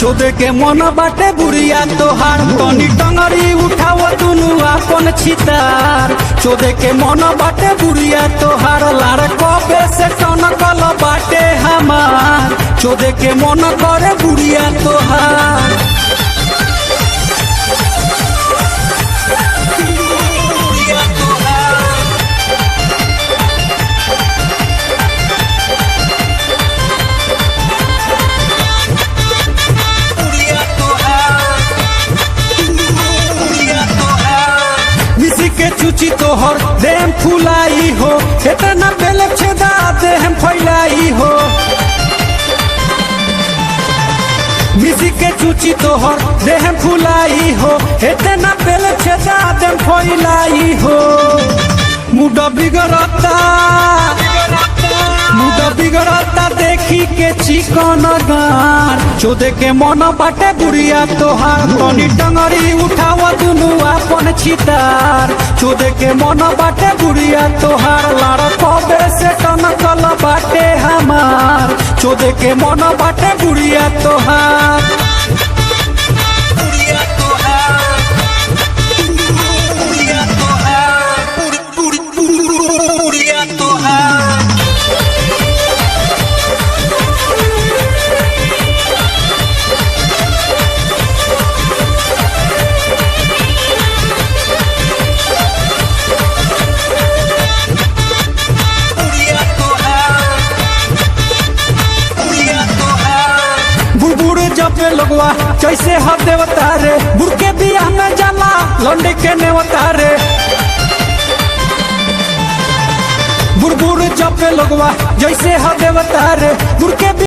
चोदे के मन बाटे बुढ़िया तोहार तनी टंगरी उठाव दुनु आपन छितार चोदे के मन बाटे बुढ़िया तोहार लार कबे से टनकल बाटे हमार चोदे के मन करे बुढ़िया तोहार के चुची तोहर देह फुलाई हो इतना बेले छेदा देह फैलाई हो मिसी के चुची तोहर देह फुलाई हो इतना बेले छेदा देह फैलाई हो मुड बिगड़ता देखी के चिकन गान चोदे के मन बाटे बुढ़िया तोहार तनी टंगरी उठाव दुनु आपन छितार चोदे के मन बाटे बुढ़िया तोहार लार कबे से टनकल बाटे हमार चोदे के मन बाटे बुढ़िया तोहार जपे लगवा जैसे हर देवता रे बुढ़के बियाह में जाला लौंडे के नेवता रे बुढ़ जपे लगवा जैसे हर देवता रे बुढ़के